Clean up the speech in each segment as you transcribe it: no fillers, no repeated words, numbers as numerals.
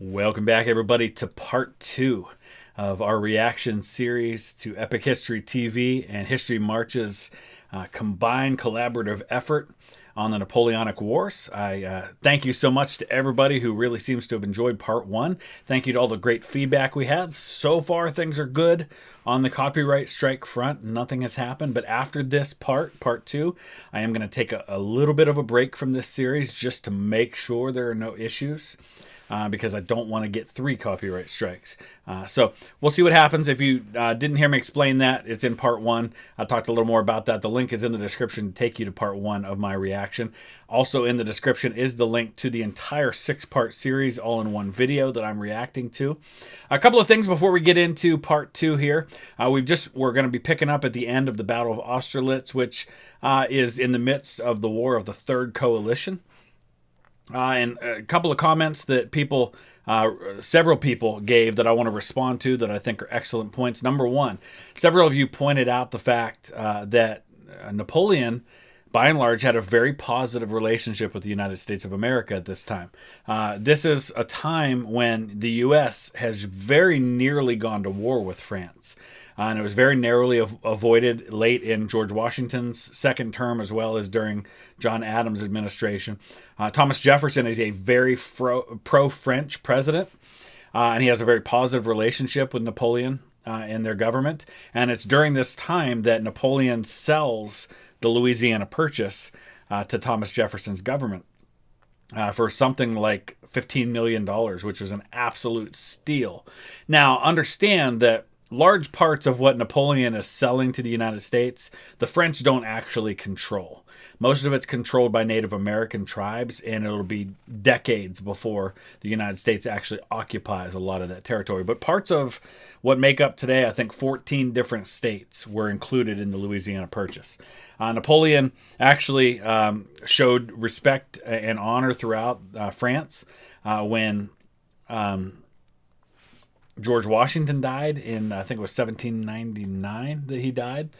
Welcome back, everybody, to part 2 of our reaction series to Epic History TV and History March's combined collaborative effort on the Napoleonic Wars. I thank you so much to everybody who really seems to have enjoyed part 1. Thank you to all the great feedback we had. So far, things are good on the copyright strike front. Nothing has happened, but after this part 2, I am going to take a little bit of a break from this series just to make sure there are no issues. Because I don't want to get 3 copyright strikes. So we'll see what happens. If you didn't hear me explain that, it's in part 1. I talked a little more about that. The link is in the description to take you to part 1 of my reaction. Also in the description is the link to the entire 6-part series, all in one video that I'm reacting to. A couple of things before we get into part 2 here. We're going to be picking up at the end of the Battle of Austerlitz, which is in the midst of the War of the Third Coalition. And a couple of comments that several people gave that I want to respond to that I think are excellent points. Number one, several of you pointed out the fact that Napoleon, by and large, had a very positive relationship with the United States of America at this time. This is a time when the U.S. has very nearly gone to war with France. And it was very narrowly avoided late in George Washington's second term, as well as during John Adams' administration. Thomas Jefferson is a very pro-French president, and he has a very positive relationship with Napoleon and their government. And it's during this time that Napoleon sells the Louisiana Purchase to Thomas Jefferson's government for something like $15 million, which was an absolute steal. Now, understand that large parts of what Napoleon is selling to the United States, the French don't actually control. Most of it's controlled by Native American tribes, and it'll be decades before the United States actually occupies a lot of that territory. But parts of what make up today, I think 14 different states were included in the Louisiana Purchase. Napoleon actually showed respect and honor throughout France when George Washington died in, I think it was 1799 that he died.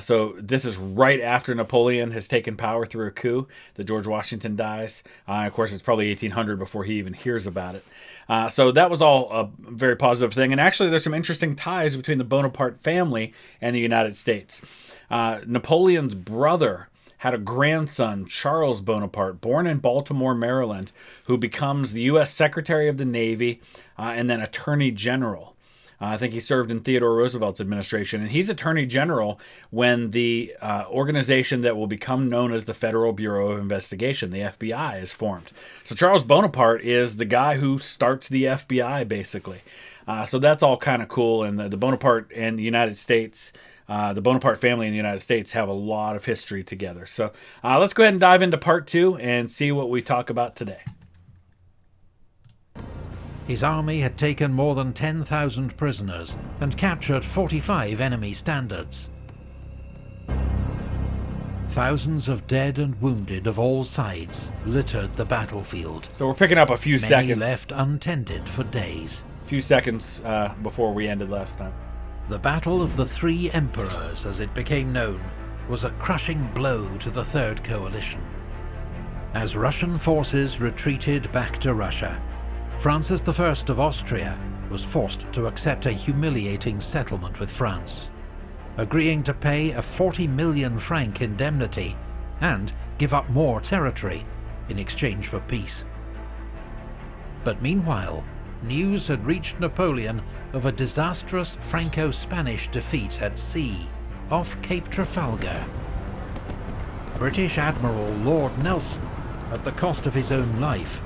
So this is right after Napoleon has taken power through a coup that George Washington dies. Of course, it's probably 1800 before he even hears about it. So that was all a very positive thing. And actually, there's some interesting ties between the Bonaparte family and the United States. Napoleon's brother had a grandson, Charles Bonaparte, born in Baltimore, Maryland, who becomes the U.S. Secretary of the Navy and then Attorney General. I think he served in Theodore Roosevelt's administration, and he's Attorney General when the organization that will become known as the Federal Bureau of Investigation, the FBI, is formed. So Charles Bonaparte is the guy who starts the FBI, basically. So that's all kind of cool, and the Bonaparte and the United States, the Bonaparte family in the United States have a lot of history together. So let's go ahead and dive into part 2 and see what we talk about today. His army had taken more than 10,000 prisoners and captured 45 enemy standards. Thousands of dead and wounded of all sides littered the battlefield. So we're picking up a few seconds. Many left untended for days. A few seconds before we ended last time. The Battle of the Three Emperors, as it became known, was a crushing blow to the Third Coalition. As Russian forces retreated back to Russia, Francis I of Austria was forced to accept a humiliating settlement with France, agreeing to pay a 40 million franc indemnity and give up more territory in exchange for peace. But meanwhile, news had reached Napoleon of a disastrous Franco-Spanish defeat at sea off Cape Trafalgar. British Admiral Lord Nelson, at the cost of his own life,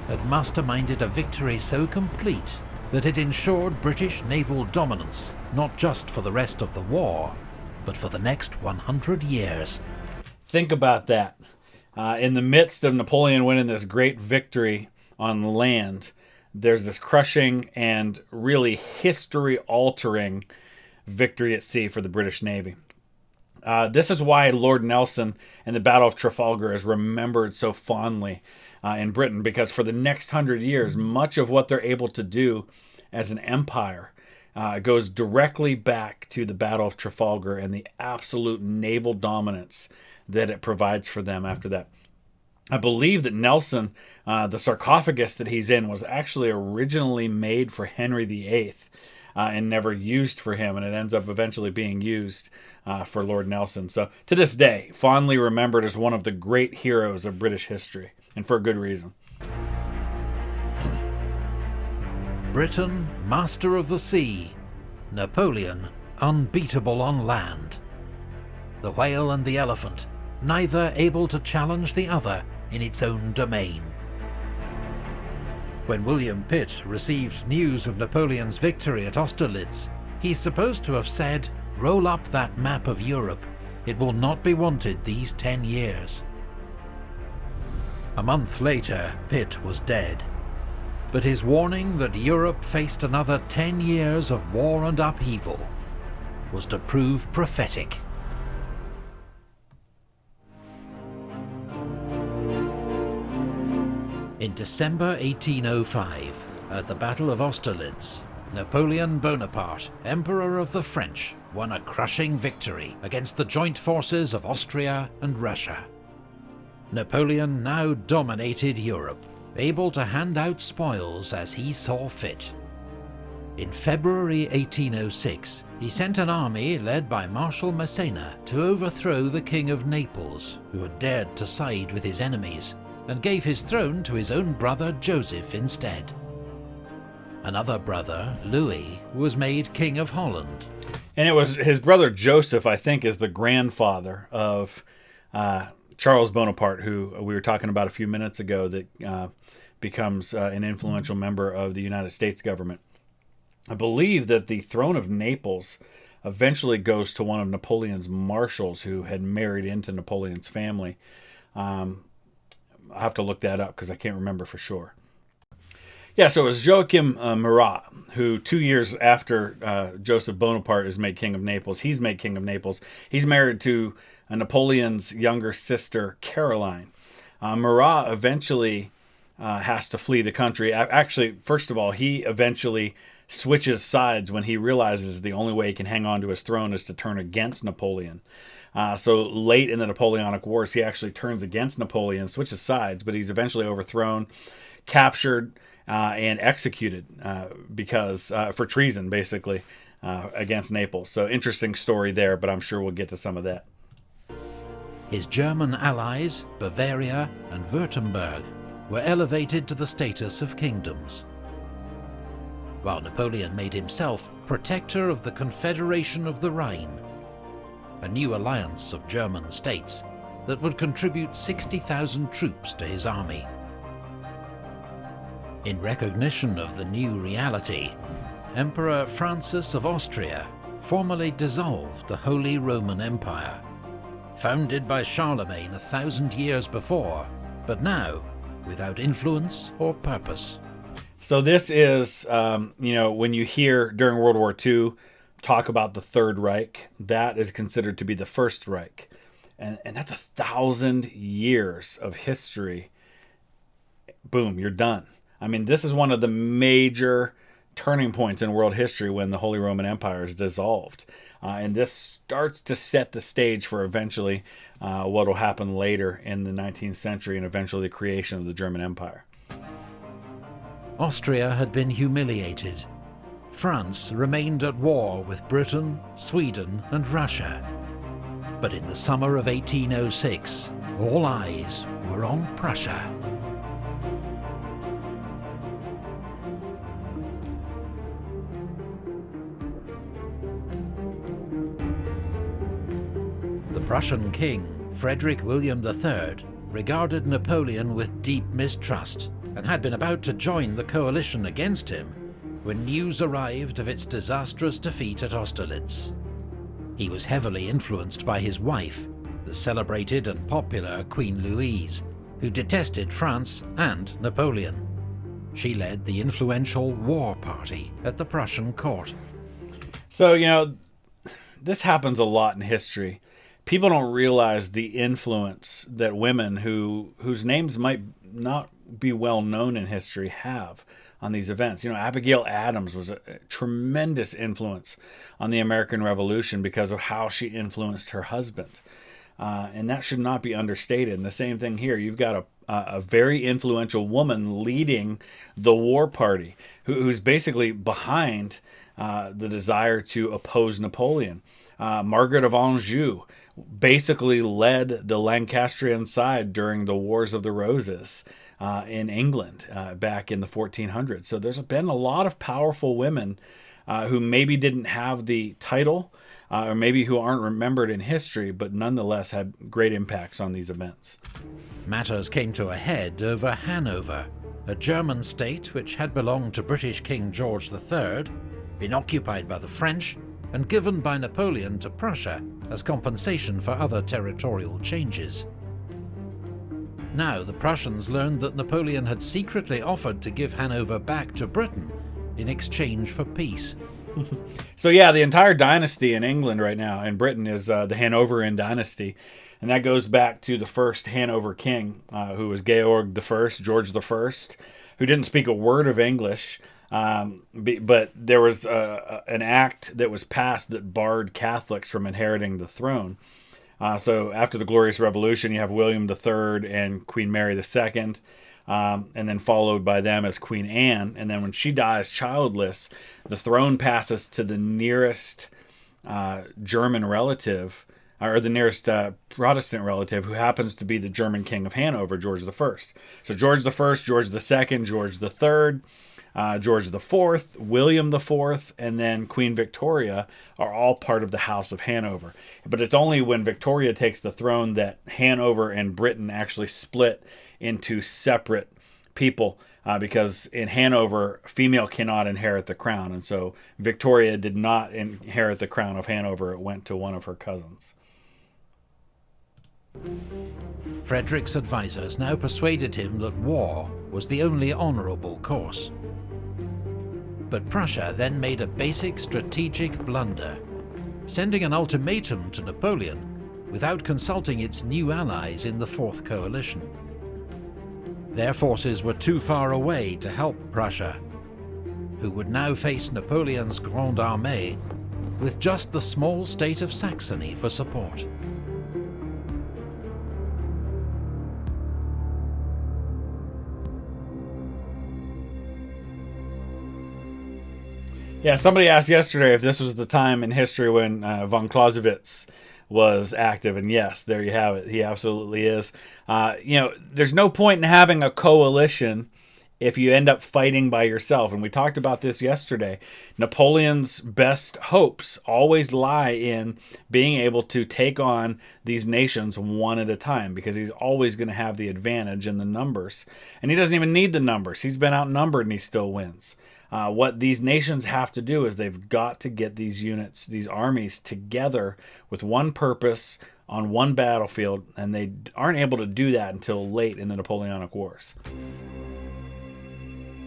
had masterminded a victory so complete that it ensured British naval dominance, not just for the rest of the war, but for the next 100 years. Think about that. In the midst of Napoleon winning this great victory on land, there's this crushing and really history-altering victory at sea for the British Navy. This is why Lord Nelson and the Battle of Trafalgar is remembered so fondly in Britain, because for the next 100 years, much of what they're able to do as an empire goes directly back to the Battle of Trafalgar and the absolute naval dominance that it provides for them after that. I believe that Nelson, the sarcophagus that he's in, was actually originally made for Henry VIII and never used for him, and it ends up eventually being used for Lord Nelson. So to this day, fondly remembered as one of the great heroes of British history, and for a good reason. Britain, master of the sea. Napoleon, unbeatable on land. The whale and the elephant, neither able to challenge the other in its own domain. When William Pitt received news of Napoleon's victory at Austerlitz, he's supposed to have said, "Roll up that map of Europe, it will not be wanted these 10 years. A month later, Pitt was dead. But his warning that Europe faced another 10 years of war and upheaval was to prove prophetic. In December 1805, at the Battle of Austerlitz, Napoleon Bonaparte, Emperor of the French, won a crushing victory against the joint forces of Austria and Russia. Napoleon now dominated Europe, able to hand out spoils as he saw fit. In February 1806, he sent an army led by Marshal Massena to overthrow the King of Naples, who had dared to side with his enemies, and gave his throne to his own brother Joseph instead. Another brother, Louis, was made King of Holland. And it was his brother Joseph, I think, is the grandfather of Charles Bonaparte, who we were talking about a few minutes ago, that becomes an influential member of the United States government. I believe that the throne of Naples eventually goes to one of Napoleon's marshals who had married into Napoleon's family. I'll have to look that up because I can't remember for sure. Yeah, so it was Joachim Murat, who 2 years after Joseph Bonaparte is made King of Naples, he's made King of Naples. He's married to Napoleon's younger sister, Caroline. Murat eventually has to flee the country. Actually, first of all, he eventually switches sides when he realizes the only way he can hang on to his throne is to turn against Napoleon. So late in the Napoleonic Wars, he actually turns against Napoleon, switches sides, but he's eventually overthrown, captured, and executed because for treason, basically, against Naples. So interesting story there, but I'm sure we'll get to some of that. His German allies, Bavaria and Württemberg, were elevated to the status of kingdoms, while Napoleon made himself protector of the Confederation of the Rhine, a new alliance of German states that would contribute 60,000 troops to his army. In recognition of the new reality, Emperor Francis of Austria formally dissolved the Holy Roman Empire, founded by Charlemagne 1,000 years before, but now without influence or purpose. So this is, when you hear during World War II talk about the Third Reich, that is considered to be the First Reich. And that's 1,000 years of history. Boom, you're done. I mean, this is one of the major turning points in world history when the Holy Roman Empire is dissolved. And this starts to set the stage for eventually what will happen later in the 19th century and eventually the creation of the German Empire. Austria had been humiliated. France remained at war with Britain, Sweden and Russia. But in the summer of 1806, all eyes were on Prussia. The Prussian king, Frederick William III, regarded Napoleon with deep mistrust and had been about to join the coalition against him when news arrived of its disastrous defeat at Austerlitz. He was heavily influenced by his wife, the celebrated and popular Queen Louise, who detested France and Napoleon. She led the influential War Party at the Prussian court. So, this happens a lot in history. People don't realize the influence that women whose names might not be well known in history have on these events. Abigail Adams was a tremendous influence on the American Revolution because of how she influenced her husband. And that should not be understated. And the same thing here. You've got a very influential woman leading the war party, who's basically behind the desire to oppose Napoleon. Margaret of Anjou basically led the Lancastrian side during the Wars of the Roses in England back in the 1400s. So there's been a lot of powerful women who maybe didn't have the title, or maybe who aren't remembered in history, but nonetheless had great impacts on these events. Matters came to a head over Hanover, a German state which had belonged to British King George III, been occupied by the French, and given by Napoleon to Prussia as compensation for other territorial changes. Now the Prussians learned that Napoleon had secretly offered to give Hanover back to Britain in exchange for peace. So yeah, the entire dynasty in England right now, in Britain, is the Hanoverian dynasty. And that goes back to the first Hanover king, who was Georg I, George I, who didn't speak a word of English. But there was an act that was passed that barred Catholics from inheriting the throne. So after the Glorious Revolution, you have William III and Queen Mary II, and then followed by them as Queen Anne. And then when she dies childless, the throne passes to the nearest German relative, or the nearest Protestant relative, who happens to be the German King of Hanover, George I. So George I, George II, George III, George IV, William IV, and then Queen Victoria are all part of the House of Hanover. But it's only when Victoria takes the throne that Hanover and Britain actually split into separate people, because in Hanover, female cannot inherit the crown. And so Victoria did not inherit the crown of Hanover. It went to one of her cousins. Frederick's advisors now persuaded him that war was the only honourable course. But Prussia then made a basic strategic blunder, sending an ultimatum to Napoleon without consulting its new allies in the Fourth Coalition. Their forces were too far away to help Prussia, who would now face Napoleon's Grande Armée with just the small state of Saxony for support. Yeah, somebody asked yesterday if this was the time in history when von Clausewitz was active, and yes, there you have it. He absolutely is. There's no point in having a coalition if you end up fighting by yourself, and we talked about this yesterday. Napoleon's best hopes always lie in being able to take on these nations one at a time, because he's always going to have the advantage in the numbers, and he doesn't even need the numbers. He's been outnumbered and he still wins. What these nations have to do is they've got to get these units, these armies together with one purpose on one battlefield, and they aren't able to do that until late in the Napoleonic Wars.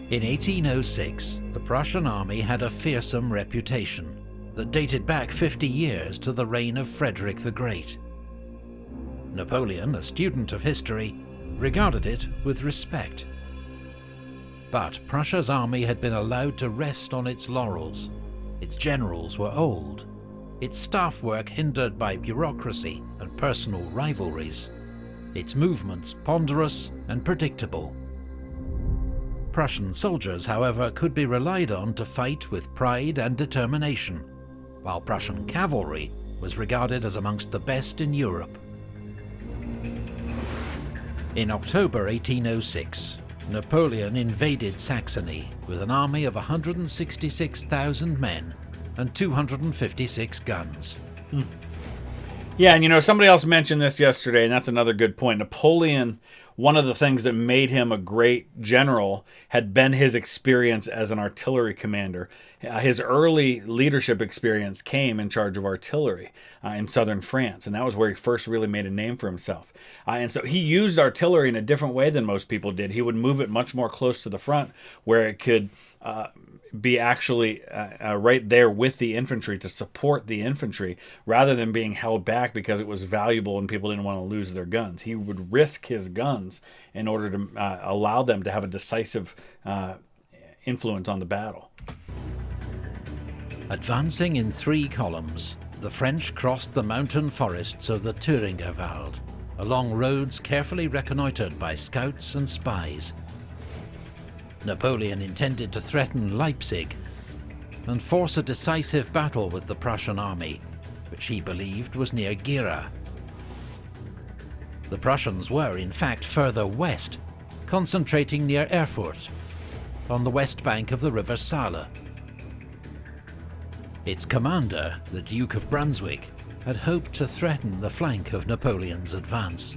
In 1806, the Prussian army had a fearsome reputation that dated back 50 years to the reign of Frederick the Great. Napoleon, a student of history, regarded it with respect. But Prussia's army had been allowed to rest on its laurels. Its generals were old, its staff work hindered by bureaucracy and personal rivalries, its movements ponderous and predictable. Prussian soldiers, however, could be relied on to fight with pride and determination, while Prussian cavalry was regarded as amongst the best in Europe. In October 1806, Napoleon invaded Saxony with an army of 166,000 men and 256 guns. Yeah, and somebody else mentioned this yesterday, and that's another good point. Napoleon, one of the things that made him a great general had been his experience as an artillery commander. His early leadership experience came in charge of artillery in southern France, and that was where he first really made a name for himself. And so he used artillery in a different way than most people did. He would move it much more close to the front, where it could be actually right there with the infantry to support the infantry, rather than being held back because it was valuable and people didn't want to lose their guns. He would risk his guns in order to allow them to have a decisive influence on the battle. Advancing in 3 columns, the French crossed the mountain forests of the Thuringerwald along roads carefully reconnoitred by scouts and spies. Napoleon intended to threaten Leipzig and force a decisive battle with the Prussian army, which he believed was near Gera. The Prussians were, in fact, further west, concentrating near Erfurt, on the west bank of the river Saale. Its commander, the Duke of Brunswick, had hoped to threaten the flank of Napoleon's advance.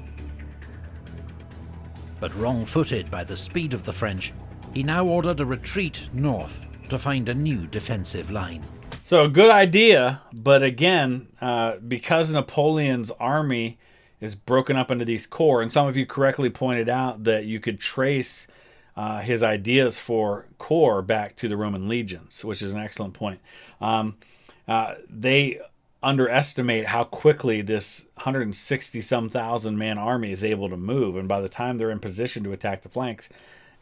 But wrong-footed by the speed of the French, he now ordered a retreat north to find a new defensive line. So a good idea, but again, because Napoleon's army is broken up into these corps, and some of you correctly pointed out that you could trace his ideas for corps back to the Roman legions, which is an excellent point. They underestimate how quickly this 160-some thousand man army is able to move, and by the time they're in position to attack the flanks,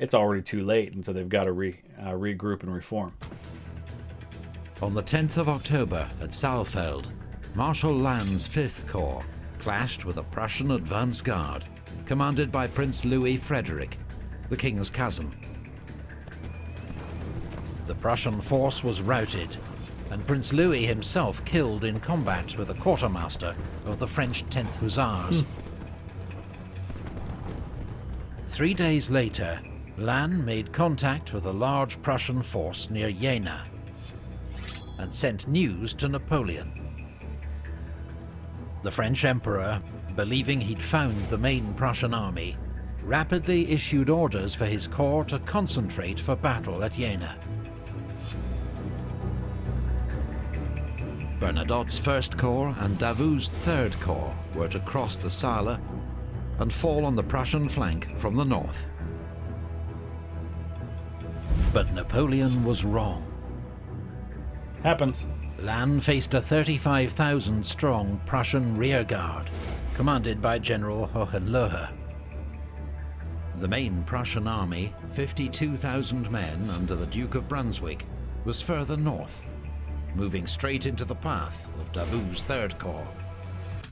it's already too late, and so they've got to regroup and reform. On the 10th of October at Saalfeld, Marshal Lannes' 5th Corps clashed with a Prussian advance guard, commanded by Prince Louis Frederick, the king's cousin. The Prussian force was routed, and Prince Louis himself killed in combat with a quartermaster of the French 10th Hussars. 3 days later, Lannes made contact with a large Prussian force near Jena and sent news to Napoleon. The French Emperor, believing he'd found the main Prussian army, rapidly issued orders for his corps to concentrate for battle at Jena. Bernadotte's 1st Corps and Davout's 3rd Corps were to cross the Saale and fall on the Prussian flank from the north. But Napoleon was wrong. Happens. Lannes faced a 35,000-strong Prussian rearguard, commanded by General Hohenlohe. The main Prussian army, 52,000 men under the Duke of Brunswick, was further north, moving straight into the path of Davout's 3rd Corps.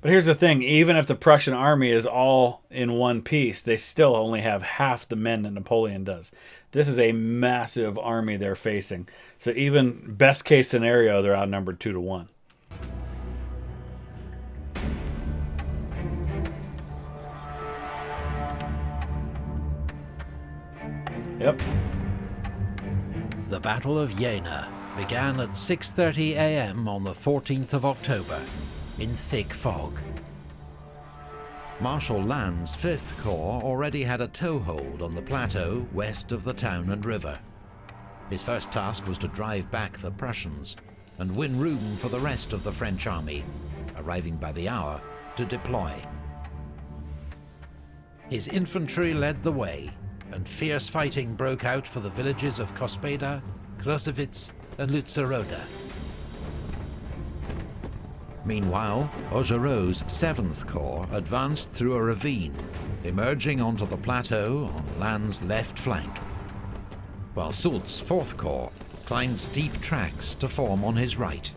But here's the thing, even if the Prussian army is all in one piece, they still only have half the men that Napoleon does. This is a massive army they're facing. So even best case scenario, they're outnumbered 2-1. Yep. The Battle of Jena began at 6:30 a.m. on the 14th of October, in thick fog. Marshal Lannes' 5th Corps already had a toehold on the plateau west of the town and river. His first task was to drive back the Prussians and win room for the rest of the French army, arriving by the hour, to deploy. His infantry led the way, and fierce fighting broke out for the villages of Cospeda, Krosewitz and Lützeroda. Meanwhile, Augereau's 7th Corps advanced through a ravine, emerging onto the plateau on Lannes' left flank, while Soult's 4th Corps climbed steep tracks to form on his right.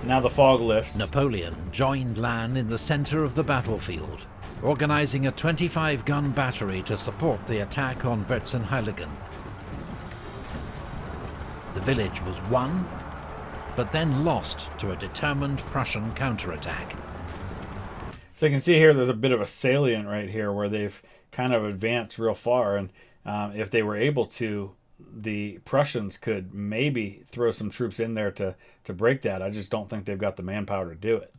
Now the fog lifts. Napoleon joined Lannes in the center of the battlefield, organizing a 25-gun battery to support the attack on Vierzehnheiligen. The village was won, but then lost to a determined Prussian counterattack. So you can see here there's a bit of a salient right here where they've kind of advanced real far, and if they were able to, the Prussians could maybe throw some troops in there to break that. I just don't think they've got the manpower to do it.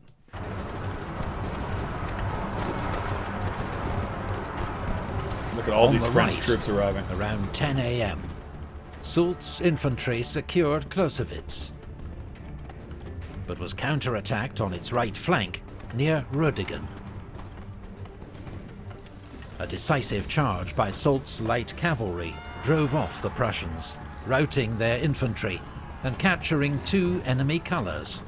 Look at all these French troops arriving. Around 10 a.m., Soult's infantry secured Clausewitz, but was counterattacked on its right flank near Rödigen. A decisive charge by Soult's light cavalry drove off the Prussians, routing their infantry and capturing 2 enemy colours.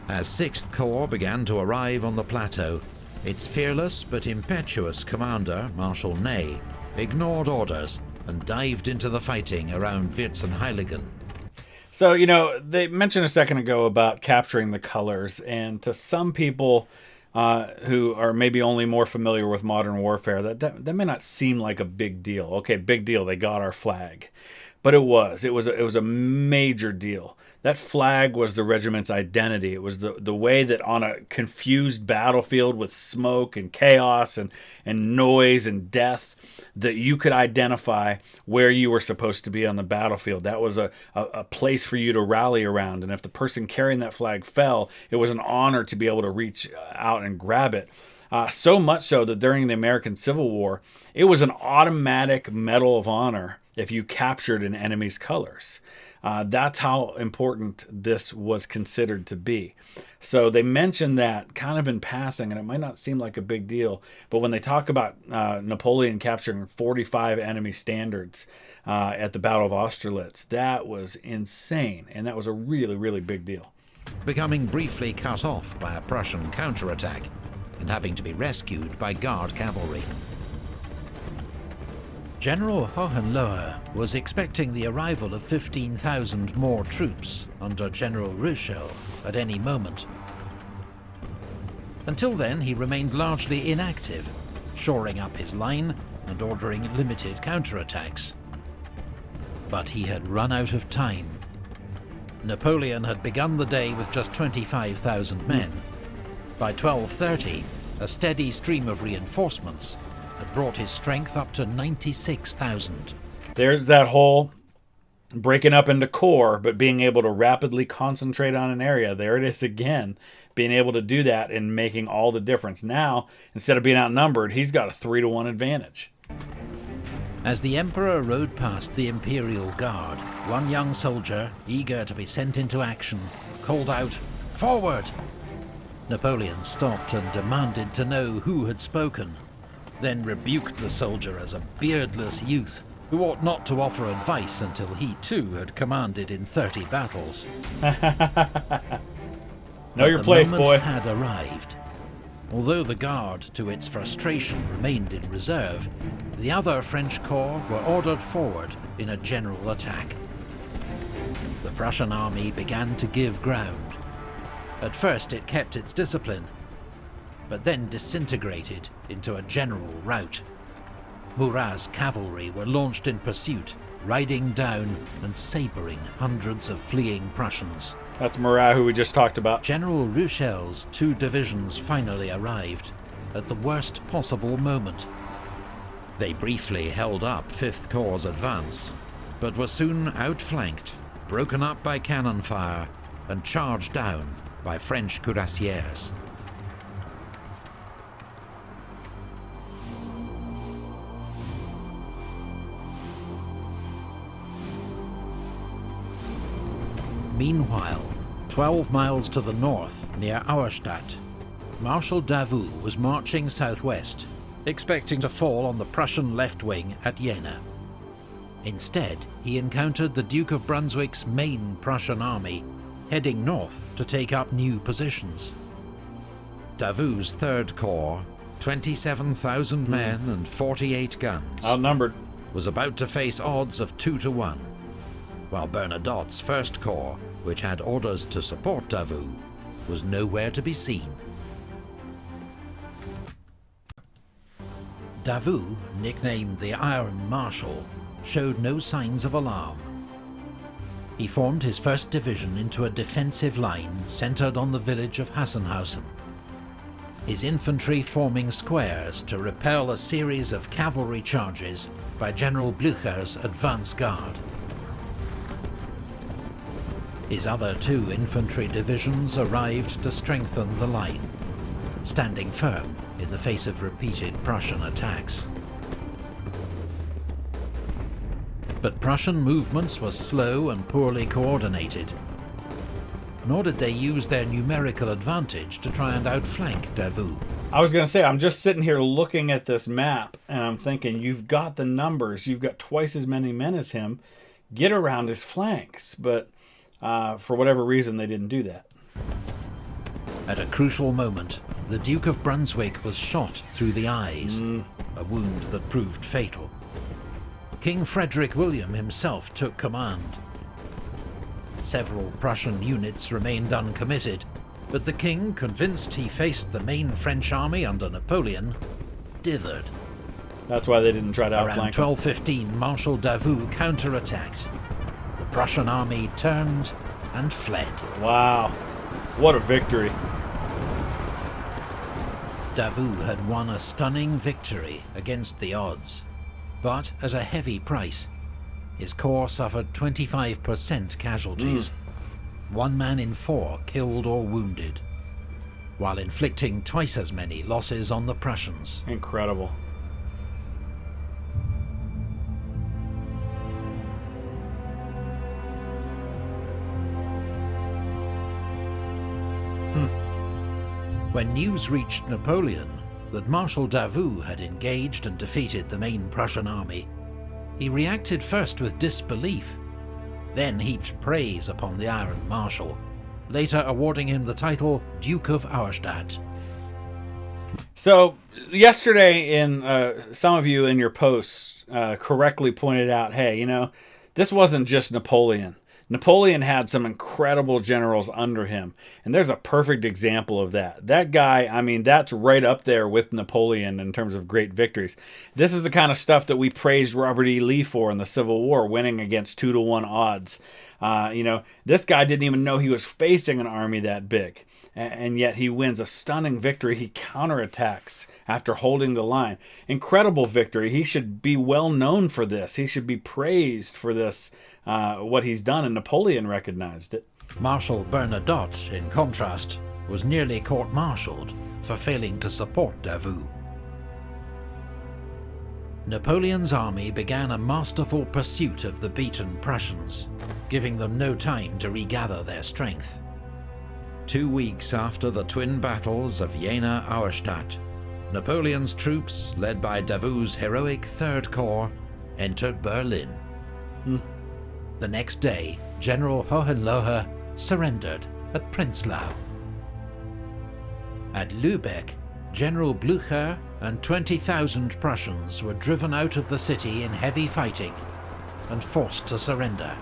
As 6th Corps began to arrive on the plateau, its fearless but impetuous commander, Marshal Ney, ignored orders and dived into the fighting around Vierzehnheiligen. So, you know, they mentioned a second ago about capturing the colors, and to some people, who are maybe only more familiar with modern warfare, that may not seem like a big deal. Okay, big deal, they got our flag. But it was a major deal. That flag was the regiment's identity. It was the way that on a confused battlefield with smoke and chaos and noise and death, that you could identify where you were supposed to be on the battlefield. That was a place for you to rally around. And if the person carrying that flag fell, it was an honor to be able to reach out and grab it. So much so that during the American Civil War, it was an automatic Medal of Honor if you captured an enemy's colors. That's how important this was considered to be. So they mention that kind of in passing, and it might not seem like a big deal, but when they talk about Napoleon capturing 45 enemy standards at the Battle of Austerlitz, that was insane, and that was a really, really big deal. Becoming briefly cut off by a Prussian counterattack and having to be rescued by Guard cavalry. General Hohenlohe was expecting the arrival of 15,000 more troops under General Ruchel at any moment. Until then, he remained largely inactive, shoring up his line and ordering limited counterattacks. But he had run out of time. Napoleon had begun the day with just 25,000 men. By 12:30, a steady stream of reinforcements had brought his strength up to 96,000. There's that whole breaking up into corps, but being able to rapidly concentrate on an area. There it is again, being able to do that and making all the difference. Now, instead of being outnumbered, he's got a 3-to-1 advantage. As the Emperor rode past the Imperial Guard, one young soldier, eager to be sent into action, called out, "Forward!" Napoleon stopped and demanded to know who had spoken, then rebuked the soldier as a beardless youth who ought not to offer advice until he too had commanded in 30 battles. Know your place, boy. The boy. moment had arrived. Although the Guard, to its frustration, remained in reserve, the other French corps were ordered forward in a general attack. The Prussian army began to give ground. At first it kept its discipline, but then disintegrated into a general rout. Murat's cavalry were launched in pursuit, riding down and sabering hundreds of fleeing Prussians. That's Murat, who we just talked about. General Ruchel's 2 divisions finally arrived, at the worst possible moment. They briefly held up 5th Corps' advance, but were soon outflanked, broken up by cannon fire, and charged down by French cuirassiers. Meanwhile, 12 miles to the north, near Auerstadt, Marshal Davout was marching southwest, expecting to fall on the Prussian left wing at Jena. Instead, he encountered the Duke of Brunswick's main Prussian army, heading north to take up new positions. Davout's 3rd Corps, 27,000 men and 48 guns, outnumbered, was about to face odds of 2-to-1. While Bernadotte's 1st Corps, which had orders to support Davout, was nowhere to be seen. Davout, nicknamed the Iron Marshal, showed no signs of alarm. He formed his 1st Division into a defensive line centered on the village of Hassenhausen, his infantry forming squares to repel a series of cavalry charges by General Blücher's advance guard. His other 2 infantry divisions arrived to strengthen the line, standing firm in the face of repeated Prussian attacks. But Prussian movements were slow and poorly coordinated, nor did they use their numerical advantage to try and outflank Davout. I was going to say, I'm just sitting here looking at this map, and I'm thinking, you've got the numbers, you've got twice as many men as him, get around his flanks, but for whatever reason, they didn't do that. At a crucial moment, the Duke of Brunswick was shot through the eyes, a wound that proved fatal. King Frederick William himself took command. Several Prussian units remained uncommitted, but the king, convinced he faced the main French army under Napoleon, dithered. That's why they didn't try to Around outflank him. 1215, Marshal Davout counterattacked. The Prussian army turned and fled. Wow. What a victory. Davout had won a stunning victory against the odds, but at a heavy price. His corps suffered 25% casualties, 1 man in 4 killed or wounded, while inflicting twice as many losses on the Prussians. Incredible. When news reached Napoleon that Marshal Davout had engaged and defeated the main Prussian army, he reacted first with disbelief, then heaped praise upon the Iron Marshal, later awarding him the title Duke of Auerstadt. So, yesterday, some of you in your posts correctly pointed out, hey, you know, this wasn't just Napoleon. Napoleon had some incredible generals under him, and there's a perfect example of that. That guy, I mean, that's right up there with Napoleon in terms of great victories. This is the kind of stuff that we praised Robert E. Lee for in the Civil War, winning against 2-to-1 odds. You know, this guy didn't even know he was facing an army that big, and yet he wins a stunning victory. He counterattacks after holding the line. Incredible victory. He should be well known for this. He should be praised for this, what he's done, and Napoleon recognized it. Marshal Bernadotte, in contrast, was nearly court-martialed for failing to support Davout. Napoleon's army began a masterful pursuit of the beaten Prussians, giving them no time to regather their strength. 2 weeks after the twin battles of Jena-Auerstadt, Napoleon's troops, led by Davout's heroic Third Corps, entered Berlin. The next day, General Hohenlohe surrendered at Prenzlau. At Lübeck, General Blücher and 20,000 Prussians were driven out of the city in heavy fighting and forced to surrender,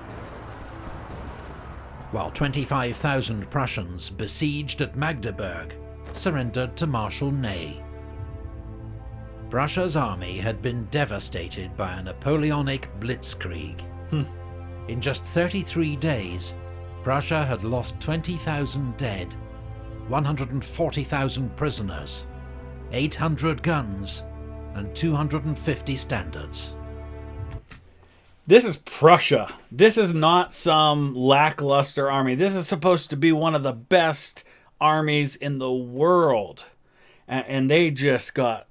while 25,000 Prussians besieged at Magdeburg surrendered to Marshal Ney. Prussia's army had been devastated by a Napoleonic blitzkrieg. In just 33 days, Prussia had lost 20,000 dead, 140,000 prisoners, 800 guns, and 250 standards. This is Prussia. This is not some lackluster army. This is supposed to be one of the best armies in the world. And they just got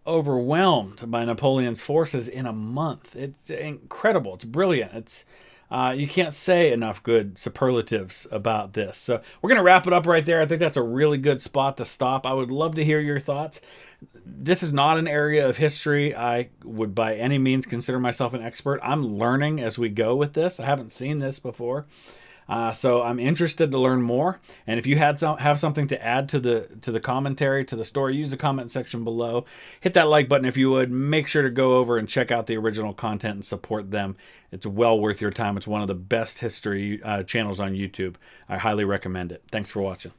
overwhelmed by Napoleon's forces in a month. It's incredible. It's brilliant. It's you can't say enough good superlatives about this. So we're going to wrap it up right there. I think that's a really good spot to stop. I would love to hear your thoughts. This is not an area of history I would by any means consider myself an expert. I'm learning as we go with this. I haven't seen this before. So I'm interested to learn more. And if you have something to add to the commentary, to the story, use the comment section below. Hit that like button if you would. Make sure to go over and check out the original content and support them. It's well worth your time. It's one of the best history channels on YouTube. I highly recommend it. Thanks for watching.